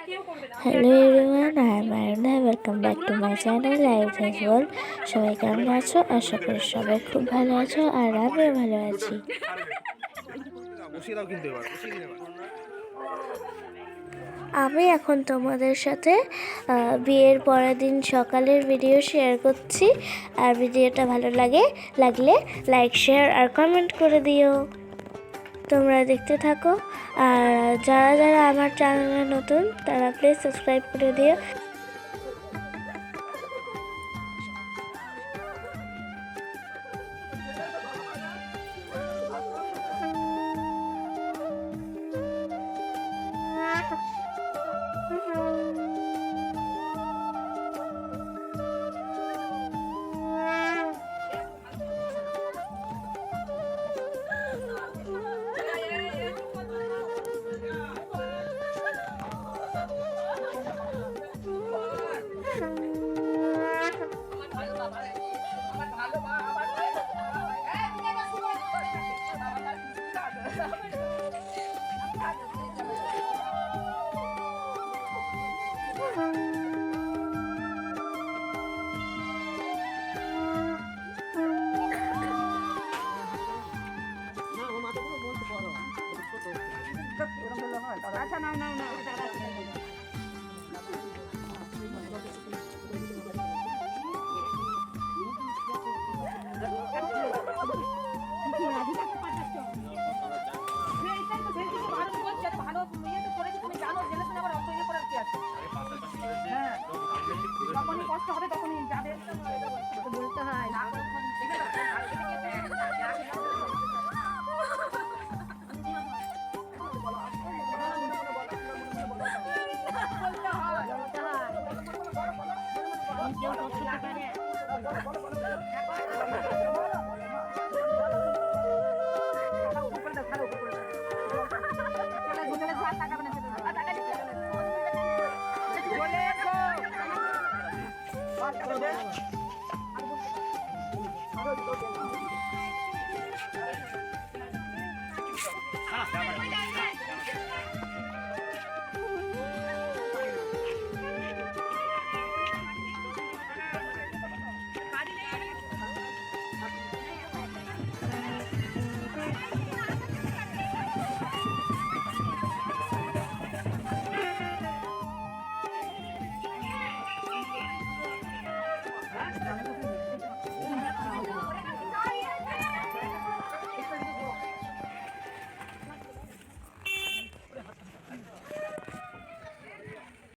Hello everyone, I am Ayuna. Welcome back to my channel live things world. সবাই কেমন আছো? আশা করি সবাই খুব ভালো আছো, আর আমিও ভালো আছি। আমি এখন তোমাদের সাথে বিয়ের পরের দিন সকালের ভিডিও শেয়ার করছি। আর ভিডিওটা ভালো লাগলে লাইক, শেয়ার আর কমেন্ট করে দিও। তোমরা দেখতে থাকো, আর যারা আমার চ্যানেলে নতুন তারা প্লিজ সাবস্ক্রাইব করে দিও। আচ্ছা নাও যখনই কষ্ট হবে তখনই যাবে বলতে হয়। কেউ করতে পারে